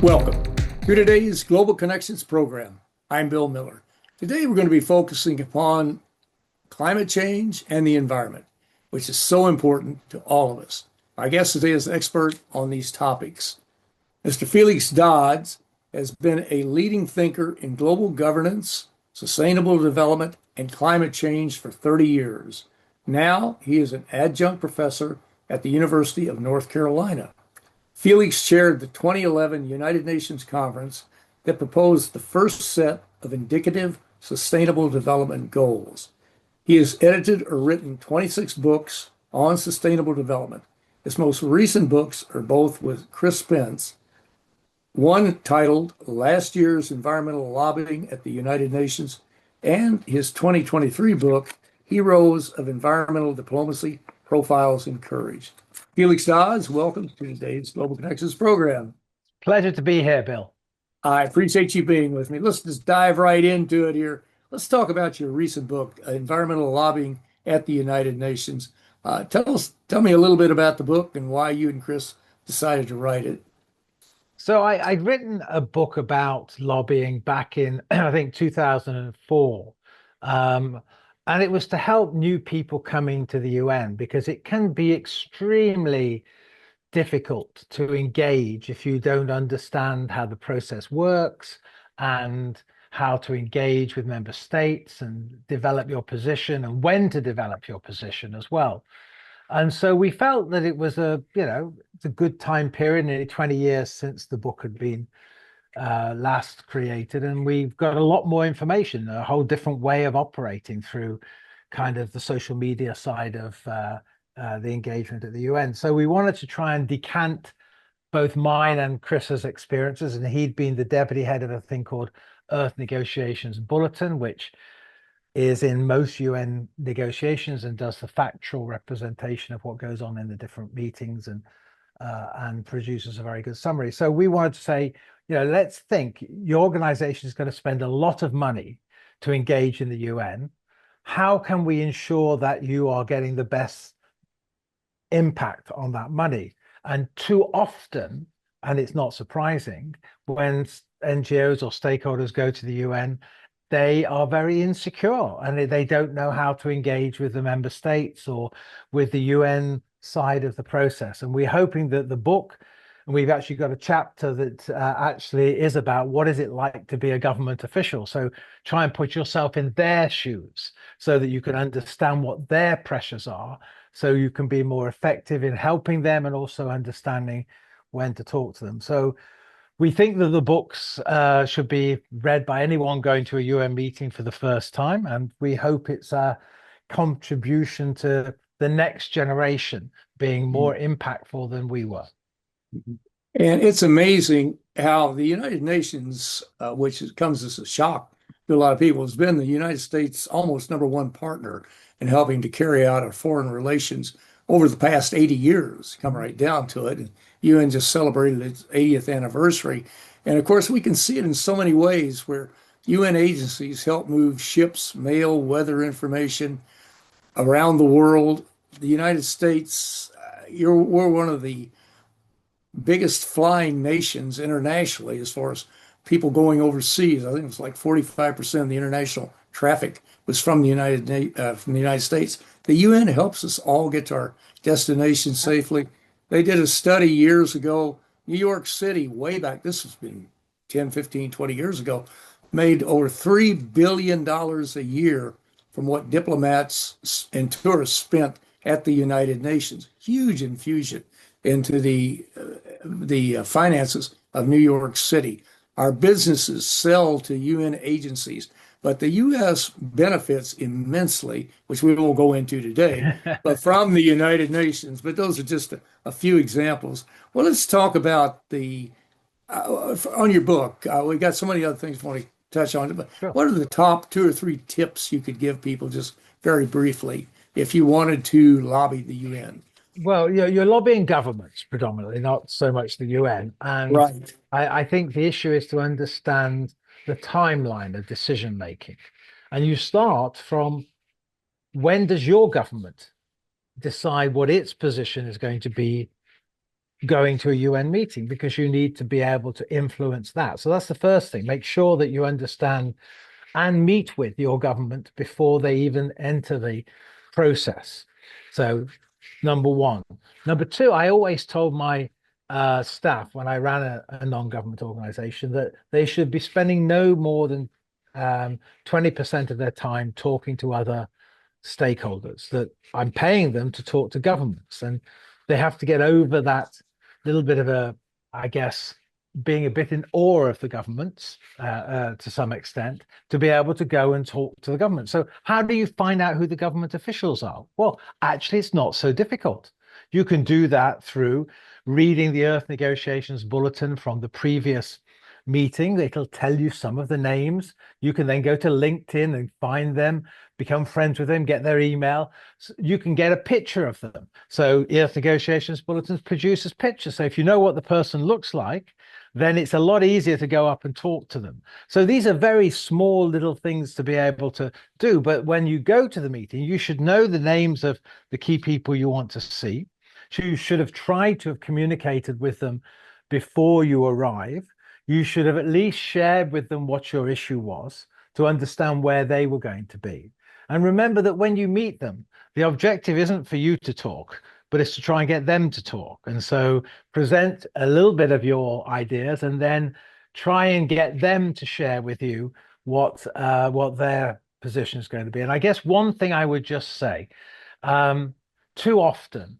Welcome to today's Global Connections program. I'm Bill Miller. Today we're going to be focusing upon climate change and the environment, which is so important to all of us. My guest today is an expert on these topics. Mr. Felix Dodds has been a leading thinker in global governance, sustainable development, and climate change for 30 years. Now he is an adjunct professor at the University of North Carolina. Felix chaired the 2011 United Nations Conference that proposed the first set of indicative sustainable development goals. He has edited or written 26 books on sustainable development. His most recent books are both with Chris Spence, one titled Last Year's Environmental Lobbying at the United Nations, and his 2023 book, Heroes of Environmental Diplomacy, Profiles in Courage. Felix Dodds, welcome to today's Global Connections program. Pleasure to be here, Bill. I appreciate you being with me. Let's just dive right into it here. Let's talk about your recent book, Environmental Lobbying at the United Nations. Tell me a little bit about the book and why you and Chris decided to write it. So I'd written a book about lobbying back in, I think, 2004. And it was to help new people coming to the UN, because it can be extremely difficult to engage if you don't understand how the process works and how to engage with member states and develop your position and when to develop your position as well. And so we felt that it was it's a good time period, nearly 20 years since the book had been last created, and we've got a lot more information, a whole different way of operating through kind of the social media side of the engagement at the UN. So we wanted to try and decant both mine and Chris's experiences, and he'd been the deputy head of a thing called Earth Negotiations Bulletin, which is in most UN negotiations and does the factual representation of what goes on in the different meetings and produces a very good summary. So we wanted to say, let's think, your organization is going to spend a lot of money to engage in the UN. How can we ensure that you are getting the best impact on that money? And too often, and it's not surprising, when NGOs or stakeholders go to the UN, they are very insecure and they don't know how to engage with the member states or with the UN side of the process. And we're hoping that the book, and we've actually got a chapter that actually is about what is it like to be a government official. So try and put yourself in their shoes so that you can understand what their pressures are, so you can be more effective in helping them and also understanding when to talk to them. So we think that the books should be read by anyone going to a UN meeting for the first time, and we hope it's a contribution to the next generation being more impactful than we were. And it's amazing how the United Nations, which comes as a shock to a lot of people, has been the United States' almost number one partner in helping to carry out our foreign relations over the past 80 years, come right down to it. And UN just celebrated its 80th anniversary. And of course, we can see it in so many ways where UN agencies help move ships, mail, weather information around the world. The United States, we're one of the biggest flying nations internationally as far as people going overseas. I think it's like 45% of the international traffic was from the United States. The UN helps us all get to our destination safely. They did a study years ago. New York City, way back, this has been 10, 15, 20 years ago, made over $3 billion a year from what diplomats and tourists spent at the United Nations. Huge infusion into the finances of New York City. Our businesses sell to UN agencies, but the U.S. benefits immensely, which we won't go into today, but from the United Nations. But those are just a few examples. Well, let's talk about on your book. We got so many other things we want to touch on, but Sure. What are the top 2 or 3 tips you could give people just very briefly if you wanted to lobby the UN? Well, you're lobbying governments predominantly, not so much the UN. And Right. I think the issue is to understand the timeline of decision making. And you start from, when does your government decide what its position is going to be going to a UN meeting, because you need to be able to influence that. So that's the first thing. Make sure that you understand and meet with your government before they even enter the process. So number one. Number two, I always told my staff when I ran a non-government organization that they should be spending no more than 20% of their time talking to other stakeholders, that I'm paying them to talk to governments, and they have to get over that little bit of I guess, being a bit in awe of the governments to some extent, to be able to go and talk to the government. So how do you find out who the government officials are? Well, actually, it's not so difficult. You can do that through reading the Earth Negotiations Bulletin from the previous meeting. It'll tell you some of the names. You can then go to LinkedIn and find them, become friends with them, get their email. So you can get a picture of them. So Earth Negotiations Bulletins produces pictures. So if you know what the person looks like, then it's a lot easier to go up and talk to them. So these are very small little things to be able to do. But when you go to the meeting, you should know the names of the key people you want to see. You should have tried to have communicated with them before you arrive. You should have at least shared with them what your issue was to understand where they were going to be. And remember that when you meet them, the objective isn't for you to talk, but it's to try and get them to talk. And so present a little bit of your ideas and then try and get them to share with you what their position is going to be. And I guess one thing I would just say, too often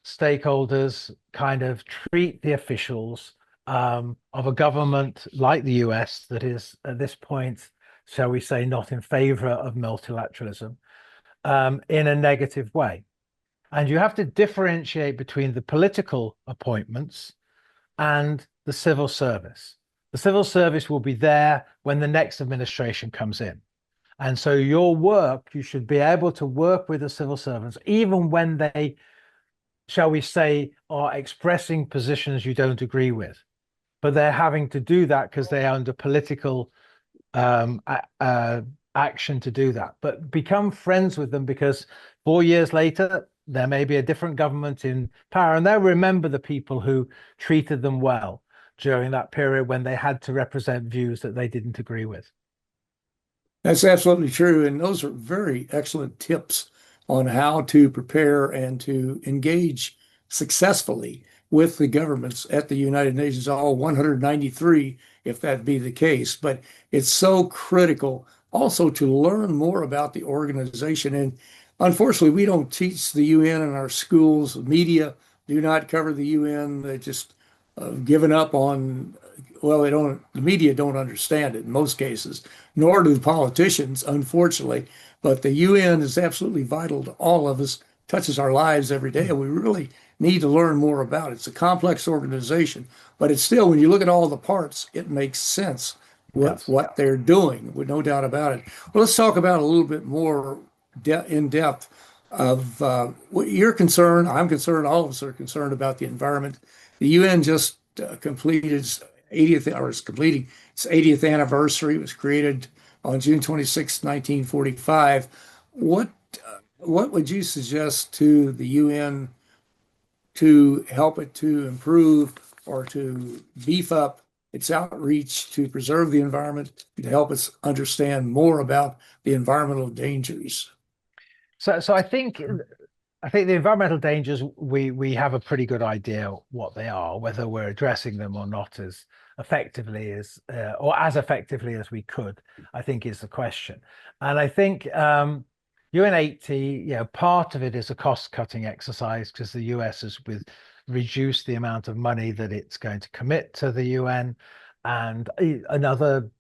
stakeholders kind of treat the officials of a government like the US that is at this point, shall we say, not in favor of multilateralism in a negative way. And you have to differentiate between the political appointments and the civil service. The civil service will be there when the next administration comes in. And so your work, you should be able to work with the civil servants, even when they, shall we say, are expressing positions you don't agree with. But they're having to do that because they are under political action to do that. But become friends with them, because 4 years later, there may be a different government in power, and they'll remember the people who treated them well during that period when they had to represent views that they didn't agree with. That's absolutely true. And those are very excellent tips on how to prepare and to engage successfully with the governments at the United Nations, all 193, if that be the case. But it's so critical also to learn more about the organization. And unfortunately, we don't teach the UN in our schools. Media do not cover the UN. They just given up on, well, the media don't understand it in most cases, nor do the politicians, unfortunately. But the UN is absolutely vital to all of us, touches our lives every day, and we really need to learn more about it. It's a complex organization, but it's still, when you look at all the parts, it makes sense with Yes. what they're doing, with no doubt about it. Well, let's talk about a little bit more in depth of what you're concerned. I'm concerned. All of us are concerned about the environment. The UN just completed its 80th, or is completing its 80th anniversary. It was created on June 26, 1945. What what would you suggest to the UN to help it to improve or to beef up its outreach to preserve the environment, to help us understand more about the environmental dangers? So I think the environmental dangers, we have a pretty good idea what they are. Whether we're addressing them or not as effectively as or as effectively as we could, I think is the question. And I think UN80, part of it is a cost-cutting exercise, because the US has reduced the amount of money that it's going to commit to the UN, and other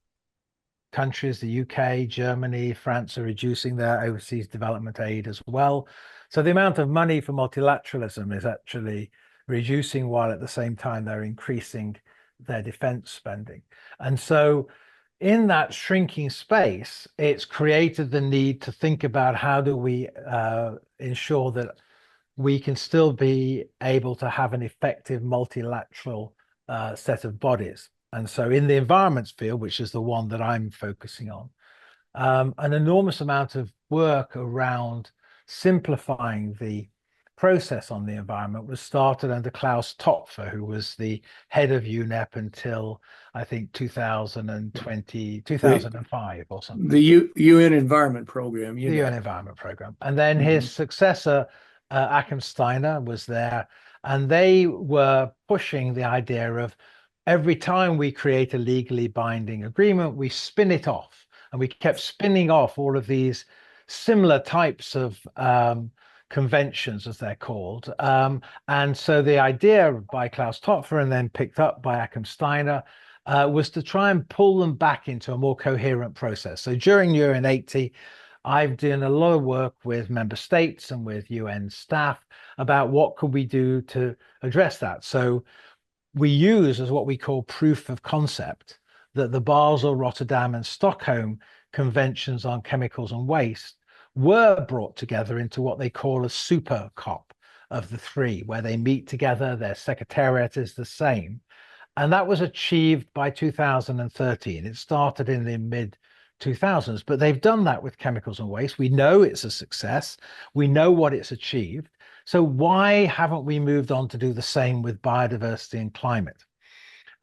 countries, the UK, Germany, France, are reducing their overseas development aid as well. So the amount of money for multilateralism is actually reducing, while at the same time they're increasing their defense spending. And so in that shrinking space, it's created the need to think about how do we ensure that we can still be able to have an effective multilateral set of bodies. And so in the environment field, which is the one that I'm focusing on, an enormous amount of work around simplifying the process on the environment was started under Klaus Topfer, who was the head of UNEP until I think 2020, The 2005 or something. UN Environment Program, The UN UNEP. Environment Program. And then his Mhm. successor, Achim Steiner, was there. And they were pushing the idea of every time we create a legally binding agreement, we spin it off. And we kept spinning off all of these similar types of conventions, as they're called. And so the idea by Klaus Topfer and then picked up by Achim Steiner was to try and pull them back into a more coherent process. So during UN80, I've done a lot of work with member states and with UN staff about what could we do to address that. So we use as what we call proof of concept that the Basel, Rotterdam, and Stockholm conventions on chemicals and waste were brought together into what they call a super COP of the three, where they meet together, their secretariat is the same. And that was achieved by 2013. It started in the mid 2000s, but they've done that with chemicals and waste. We know it's a success. We know what it's achieved. So why haven't we moved on to do the same with biodiversity and climate?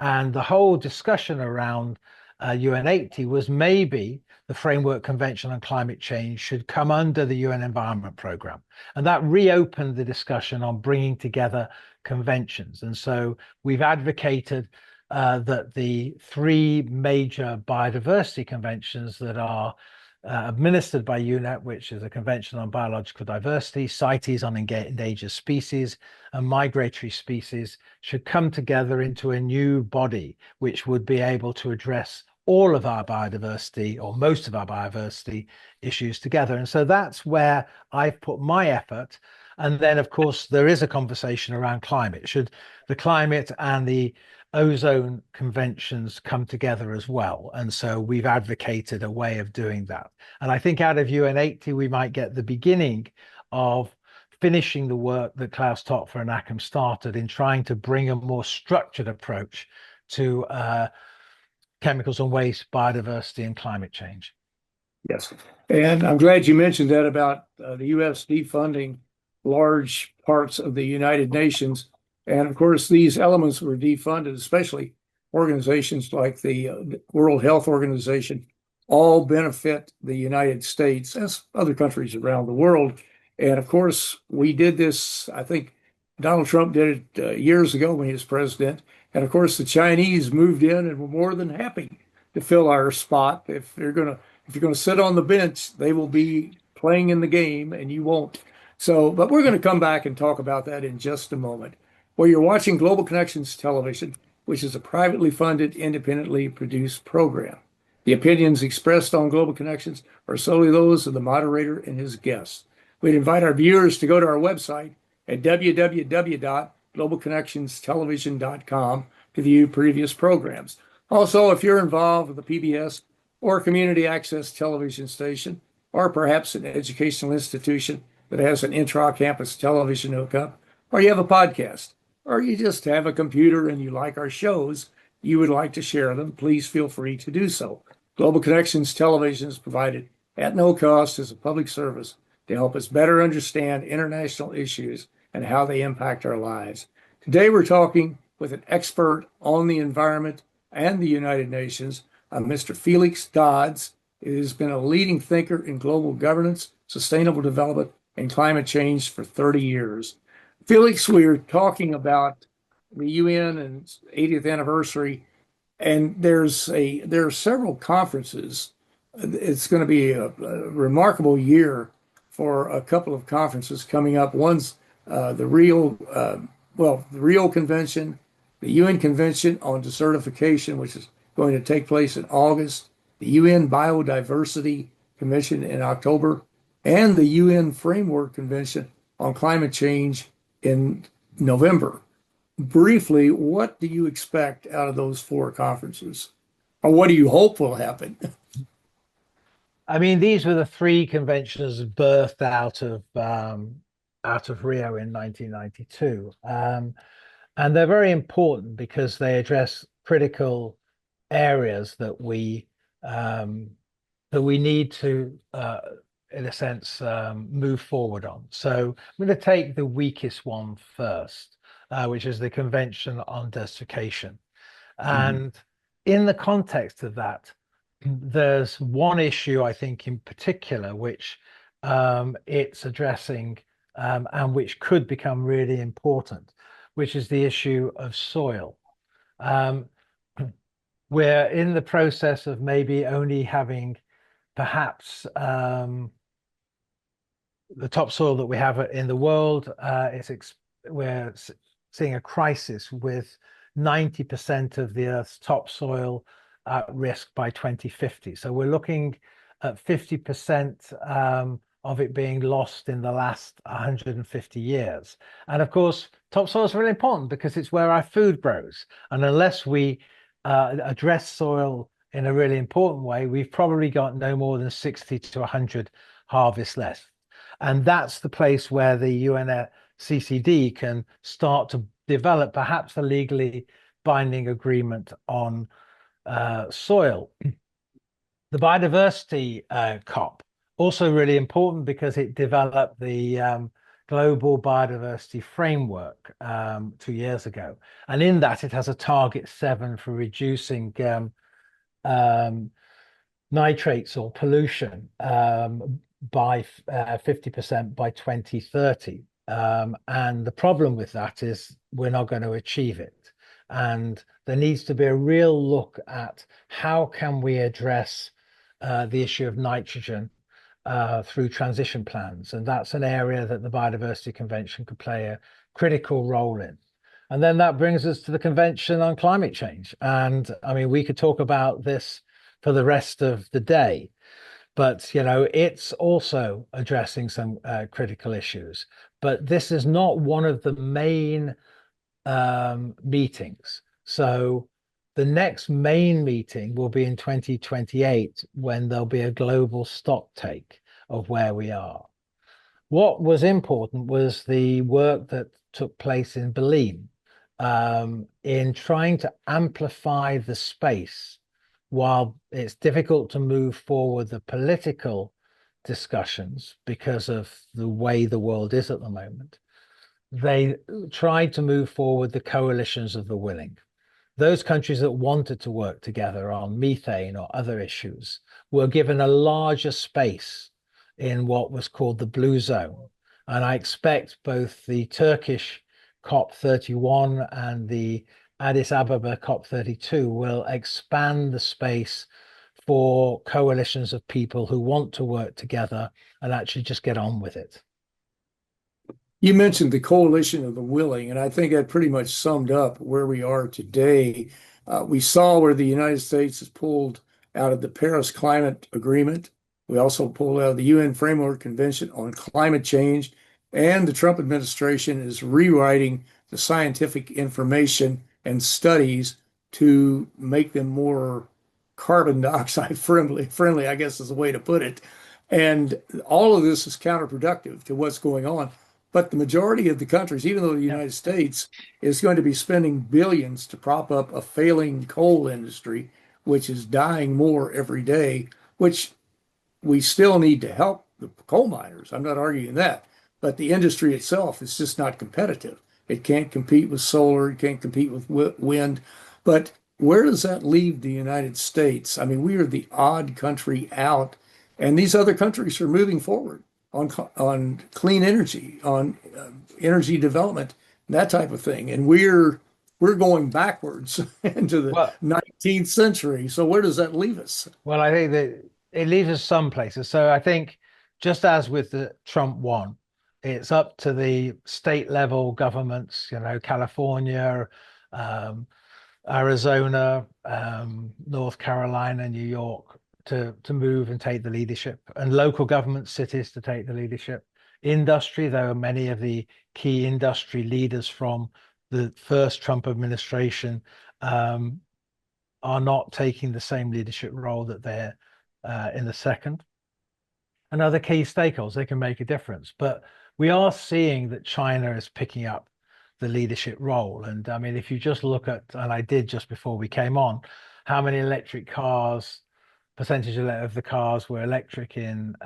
And the whole discussion around UN80 was maybe the Framework Convention on Climate Change should come under the UN Environment Programme. And that reopened the discussion on bringing together conventions. And so we've advocated that the three major biodiversity conventions that are administered by UNEP, which is a Convention on Biological Diversity, CITES on Endangered Species, and Migratory Species, should come together into a new body, which would be able to address all of our biodiversity or most of our biodiversity issues together. And so that's where I've put my effort. And then, of course, there is a conversation around climate. Should the climate and the ozone conventions come together as well? And so we've advocated a way of doing that. And I think out of UN80, we might get the beginning of finishing the work that Klaus Topfer and Achim started in trying to bring a more structured approach to chemicals and waste, biodiversity, and climate change. Yes. And I'm glad you mentioned that about the U.S. defunding large parts of the United Nations. And of course, these elements were defunded, especially organizations like the World Health Organization, all benefit the United States as other countries around the world. And of course, we did this, I think Donald Trump did it years ago when he was president. And of course, the Chinese moved in and were more than happy to fill our spot. If you're gonna sit on the bench, they will be playing in the game and you won't. So, but we're going to come back and talk about that in just a moment. Well, you're watching Global Connections Television, which is a privately funded, independently produced program. The opinions expressed on Global Connections are solely those of the moderator and his guests. We'd invite our viewers to go to our website at www.globalconnectionstelevision.com to view previous programs. Also, if you're involved with a PBS or community access television station, or perhaps an educational institution that has an intra-campus television hookup, or you have a podcast, or you just have a computer and you like our shows, you would like to share them, please feel free to do so. Global Connections Television is provided at no cost as a public service to help us better understand international issues and how they impact our lives. Today we're talking with an expert on the environment and the United Nations, Mr. Felix Dodds. He has been a leading thinker in global governance, sustainable development, and climate change for 30 years. Felix, we are talking about the UN and 80th anniversary, and there are several conferences. It's going to be a remarkable year for a couple of conferences coming up. One's the Rio Convention, the UN Convention on Desertification, which is going to take place in August, the UN Biodiversity Commission in October, and the UN Framework Convention on Climate Change in November. Briefly, what do you expect out of those four conferences? Or what do you hope will happen? I mean, these were the three conventions birthed out of Rio in 1992, and they're very important because they address critical areas that we need to in a sense, move forward on. So I'm going to take the weakest one first, which is the Convention on Desertification. And in the context of that, there's one issue, I think, in particular, which it's addressing and which could become really important, which is the issue of soil. Um, we're in the process of maybe only having perhaps the topsoil that we have in the world we're seeing a crisis with 90% of the Earth's topsoil at risk by 2050. So we're looking at 50% of it being lost in the last 150 years. And of course, topsoil is really important because it's where our food grows. And unless we address soil in a really important way, we've probably got no more than 60 to 100 harvests left. And that's the place where the UNCCD can start to develop perhaps a legally binding agreement on soil. The biodiversity COP, also really important because it developed the global biodiversity framework 2 years ago. And in that, it has a target 7 for reducing nitrates or pollution by 50% by 2030. And the problem with that is we're not going to achieve it. And there needs to be a real look at how can we address the issue of nitrogen through transition plans. And that's an area that the Biodiversity Convention could play a critical role in. And then that brings us to the Convention on Climate Change. And I mean, we could talk about this for the rest of the day, but it's also addressing some critical issues. But this is not one of the main meetings. So the next main meeting will be in 2028 when there'll be a global stock take of where we are. What was important was the work that took place in Berlin in trying to amplify the space. While it's difficult to move forward the political discussions because of the way the world is at the moment, they tried to move forward the coalitions of the willing. Those countries that wanted to work together on methane or other issues were given a larger space in what was called the Blue Zone. And I expect both the Turkish COP31 and the Addis Ababa COP32 will expand the space for coalitions of people who want to work together and actually just get on with it. You mentioned the coalition of the willing, and I think that pretty much summed up where we are today. We saw where the United States has pulled out of the Paris Climate Agreement. We also pulled out of the UN Framework Convention on Climate Change, and the Trump administration is rewriting the scientific information and studies to make them more carbon dioxide friendly, I guess is the way to put it. And all of this is counterproductive to what's going on. But the majority of the countries, even though the United States is going to be spending billions to prop up a failing coal industry, which is dying more every day, which we still need to help the coal miners. I'm not arguing that. But the industry itself is just not competitive. It can't compete with solar, it can't compete with wind. But where does that leave the United States? I mean, we are the odd country out, and these other countries are moving forward on clean energy, on energy development, that type of thing. And we're going backwards into the Well, 19th century. So where does that leave us? well, I think that it leaves us some places. So I think just as with the Trump one, it's up to the state level governments, California, um, Arizona, North Carolina, New York, to move and take the leadership, and local government cities to take the leadership. Industry, though, many of the key industry leaders from the first Trump administration are not taking the same leadership role that they're in the second. And other key stakeholders, they can make a difference. But we are seeing that China is picking up the leadership role. And I mean, if you just look at, and I did just before we came on, how many electric cars, percentage of the cars were electric in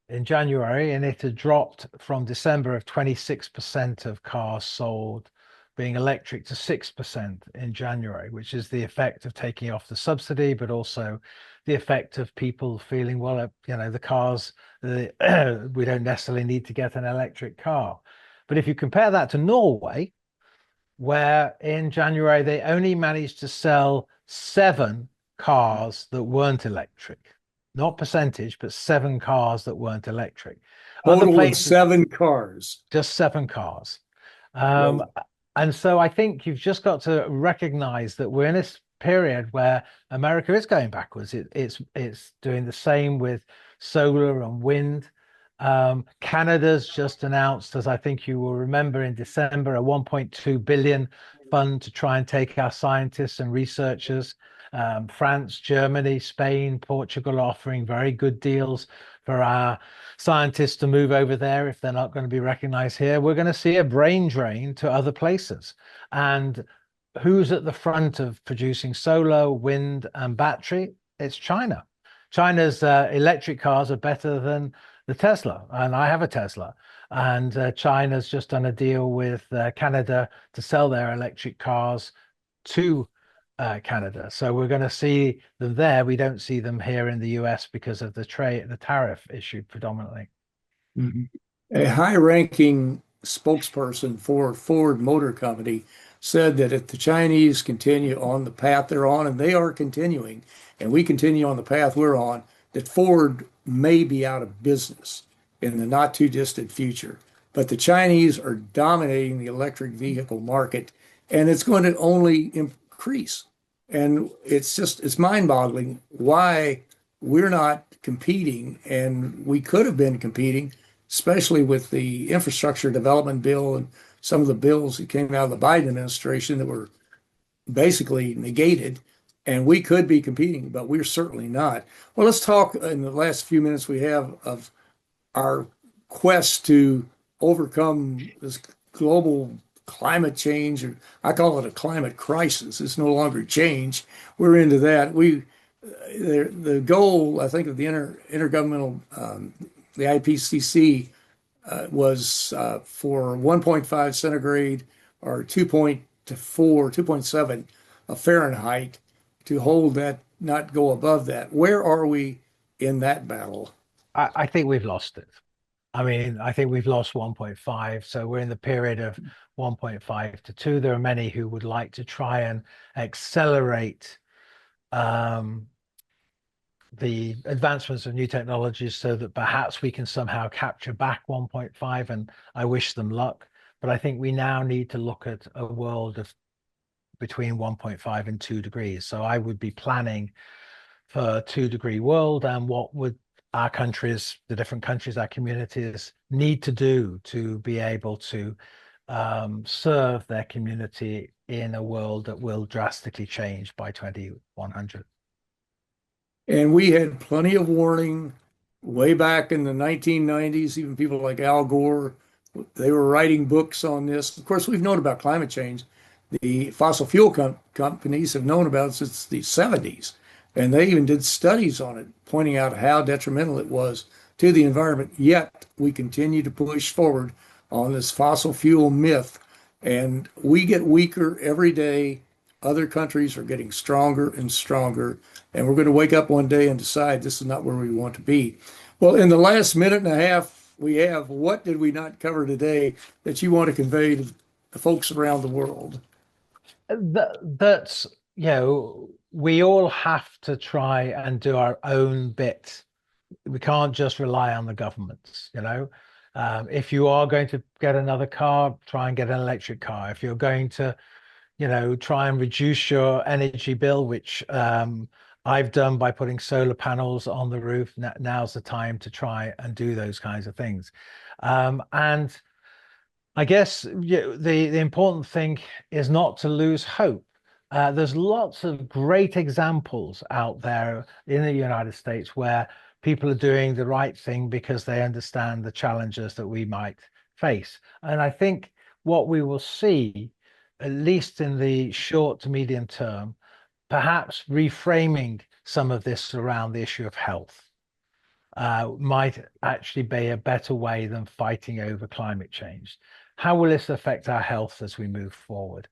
in January, and it had dropped from December of 26% of cars sold being electric to 6% in January, which is the effect of taking off the subsidy, but also the effect of people feeling, well, the cars, we don't necessarily need to get an electric car. But if you compare that to Norway, where in January they only managed to sell 7 cars that weren't electric, not percentage, but 7 cars that weren't electric. Other Total of places, 7 cars. just 7 cars. Whoa. And so I think you've just got to recognize that we're in this period where America is going backwards. It's doing the same with solar and wind. Canada's just announced, as I think you will remember, in December, a 1.2 billion fund to try and take our scientists and researchers. France, Germany, Spain, Portugal are offering very good deals for our scientists to move over there if they're not going to be recognized here. We're going to see a brain drain to other places. And who's at the front of producing solar, wind, and battery? It's China. China's electric cars are better than the Tesla, and I have a Tesla. And China's just done a deal with Canada to sell their electric cars to Canada. So we're going to see them there. We don't see them here in the US because of the tariff issue predominantly. Mhm. A high-ranking spokesperson for Ford Motor Company said that if the Chinese continue on the path they're on, and they are continuing, and we continue on the path we're on, that Ford may be out of business in the not too distant future. But the Chinese are dominating the electric vehicle market, and it's going to only increase. And it's mind-boggling why we're not competing, and we could have been competing, especially with the infrastructure development bill and some of the bills that came out of the Biden administration that were basically negated. And we could be competing, but we're certainly not. Well, let's talk in the last few minutes we have of our quest to overcome this global climate change, or I call it a climate crisis. It's no longer change. We're into that. The goal, I think, of the intergovernmental, the IPCC, was for 1.5 centigrade or 2.4, 2.7 of Fahrenheit to hold that, not go above that. Where are we in that battle? I think we've lost it. I mean, I think we've lost 1.5. So we're in the period of 1.5 to 2. There are many who would like to try and accelerate um, the advancements of new technologies so that perhaps we can somehow capture back 1.5. And I wish them luck. But I think we now need to look at a world of between 1.5 and 2 degrees. So I would be planning for a 2-degree world, and what would our countries, the different countries, our communities need to do to be able to serve their community in a world that will drastically change by 2100. And we had plenty of warning way back in the 1990s. Even people like Al Gore, they were writing books on this. Of course, we've known about climate change. The fossil fuel companies have known about it since the 70s. And they even did studies on it, pointing out how detrimental it was to the environment. Yet we continue to push forward on this fossil fuel myth. And we get weaker every day. Other countries are getting stronger and stronger. And we're going to wake up one day and decide this is not where we want to be. Well, in the last minute and a half we have, what did we not cover today that you want to convey to the folks around the world? That's, we all have to try and do our own bit. We can't just rely on the governments. If you are going to get another car, try and get an electric car. If you're going to, try and reduce your energy bill, which I've done by putting solar panels on the roof. Now's the time to try and do those kinds of things. And I guess the important thing is not to lose hope. There's lots of great examples out there in the United States where people are doing the right thing because they understand the challenges that we might face. And I think what we will see, at least in the short to medium term, perhaps reframing some of this around the issue of health. might actually be a better way than fighting over climate change. How will this affect our health as we move forward?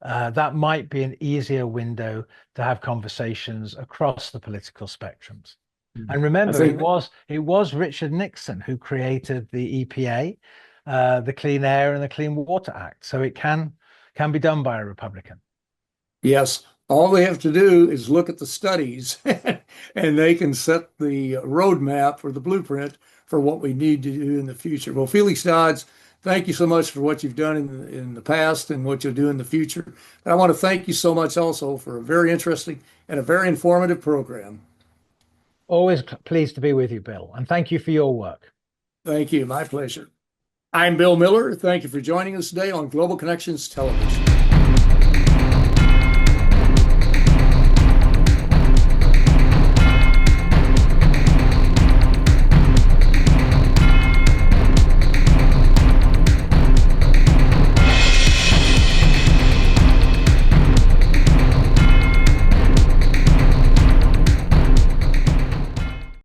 That might be an easier window to have conversations across the political spectrums. And remember, it was Richard Nixon who created the EPA, the Clean Air and the Clean Water Act. So it can be done by a Republican. Yes, all they have to do is look at the studies and they can set the roadmap or the blueprint for what we need to do in the future. Well, Felix Dodds, thank you so much for what you've done in the past and what you'll do in the future. And I want to thank you so much also for a very interesting and a very informative program. Always pleased to be with you, Bill. And thank you for your work. Thank you. My pleasure. I'm Bill Miller. Thank you for joining us today on Global Connections Television.